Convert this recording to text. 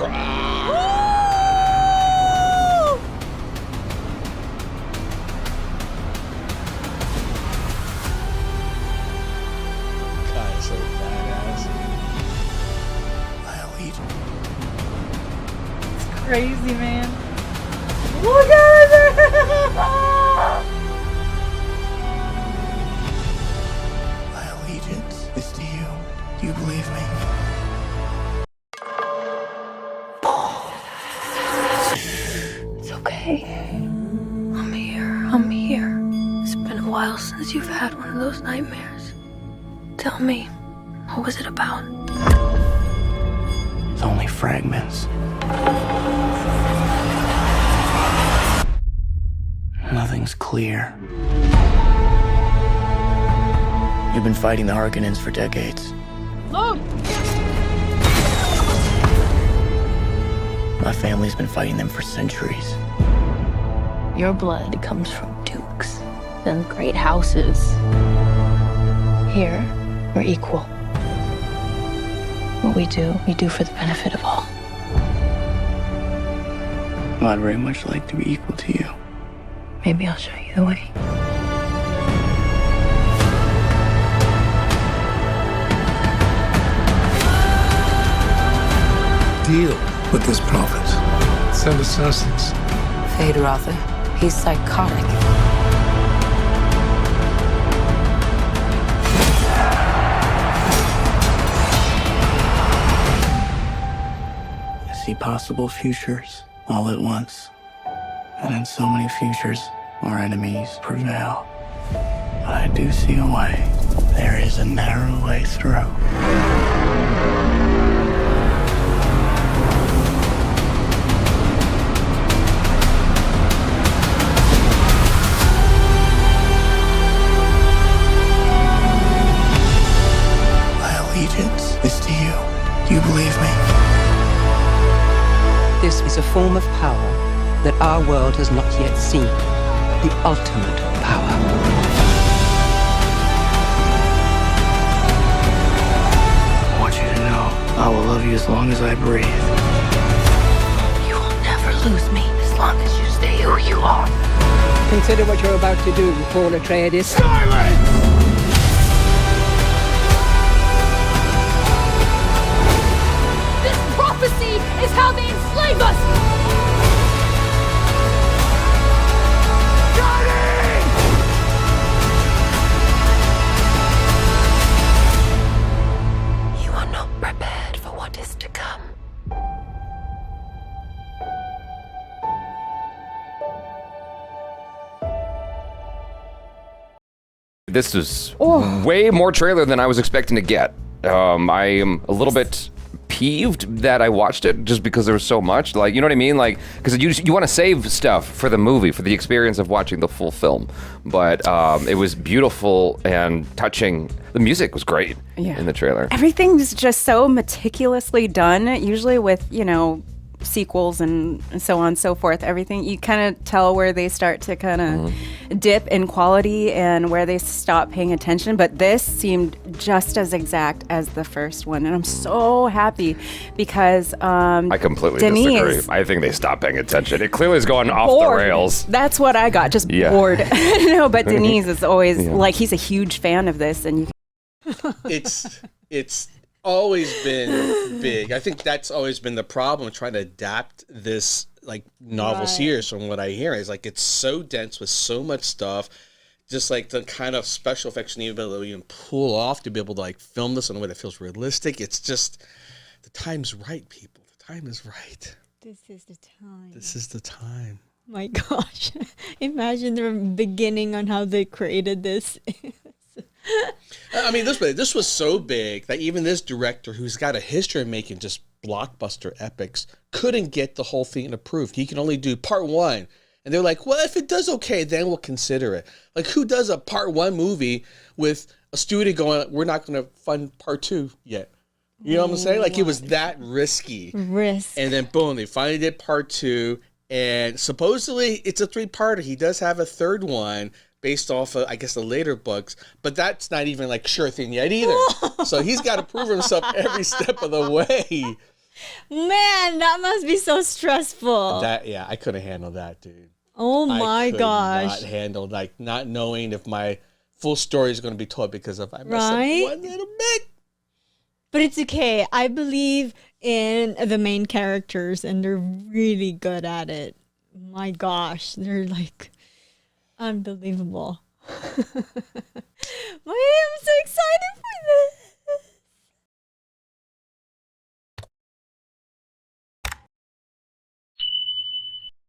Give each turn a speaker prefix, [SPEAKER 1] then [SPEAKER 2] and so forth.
[SPEAKER 1] God, so badass. I'll eat.
[SPEAKER 2] It's crazy, man. Look at it!
[SPEAKER 1] My allegiance is to you. Do you believe me?
[SPEAKER 3] It's okay. I'm here. It's been a while since you've had one of those nightmares. Tell me, what was it about?
[SPEAKER 1] It's only fragments. Nothing's clear. You've been fighting the Harkonnens for decades.
[SPEAKER 3] Look!
[SPEAKER 1] My family's been fighting them for centuries.
[SPEAKER 3] Your blood comes from dukes and great houses. Here, we're equal. What we do for the benefit of all.
[SPEAKER 1] I'd very much like to be equal to you.
[SPEAKER 3] Maybe I'll show you the way.
[SPEAKER 4] Deal with this prophet. Send assassins.
[SPEAKER 5] Fade Rother. He's psychotic.
[SPEAKER 1] I see possible futures all at once. And in so many futures, our enemies prevail. But I do see a way. There is a narrow way through. My allegiance is to you. Do you believe me?
[SPEAKER 5] This is a form of power that our world has not yet seen. The ultimate power.
[SPEAKER 1] I want you to know I will love you as long as I breathe.
[SPEAKER 3] You will never lose me as long as you stay who you are.
[SPEAKER 5] Consider what you're about to do, Paul Atreides.
[SPEAKER 4] Silence!
[SPEAKER 3] This prophecy is how they enslave us! You are not prepared for what is to come.
[SPEAKER 6] This is way more trailer than I was expecting to get. I am a little bit peeved that I watched it just because there was so much. Like, you know what I mean? Like, because you want to save stuff for the movie, for the experience of watching the full film. But it was beautiful and touching. The music was great in the trailer.
[SPEAKER 2] Everything's just so meticulously done. Usually with, sequels and so on and so forth, everything, you kind of tell where they start to kind of dip in quality and where they stop paying attention. But this seemed just as exact as the first one. And I'm so happy because
[SPEAKER 6] I completely
[SPEAKER 2] Denis
[SPEAKER 6] disagree. I think they stopped paying attention. It clearly has gone off
[SPEAKER 2] bored.
[SPEAKER 6] the rails.
[SPEAKER 2] That's what I got, just bored. No, but Denis is always like, he's a huge fan of this. And
[SPEAKER 7] It's always been big. I think that's always been the problem trying to adapt this like novel series from what I hear. Is like it's so dense with so much stuff. Just like the kind of special effects you need to even pull off to be able to like film this in a way that feels realistic. It's just the time's right, people. The time is right.
[SPEAKER 8] This is the time.
[SPEAKER 7] This is the time.
[SPEAKER 8] My gosh. Imagine the beginning on how they created this.
[SPEAKER 7] I mean, this was so big that even this director, who's got a history of making just blockbuster epics, couldn't get the whole thing approved. He can only do part one. And they're like, well, if it does okay, then we'll consider it. Like, who does a part one movie with a studio going, we're not going to fund part two yet? You know what I'm saying? Like, it was that risky.
[SPEAKER 8] Risk.
[SPEAKER 7] And then, boom, they finally did part two. And supposedly, it's a three-parter. He does have a third one based off of, I guess, the later books. But that's not even, like, sure thing yet either. So he's got to prove himself every step of the way.
[SPEAKER 8] Man, that must be so stressful.
[SPEAKER 7] I couldn't handle that, dude.
[SPEAKER 8] Oh
[SPEAKER 7] I
[SPEAKER 8] my
[SPEAKER 7] could
[SPEAKER 8] gosh.
[SPEAKER 7] not handle like not knowing if my full story is going to be told because if I mess
[SPEAKER 8] Right?
[SPEAKER 7] up one little bit.
[SPEAKER 8] But it's okay. I believe in the main characters and they're really good at it. My gosh, they're like unbelievable. I'm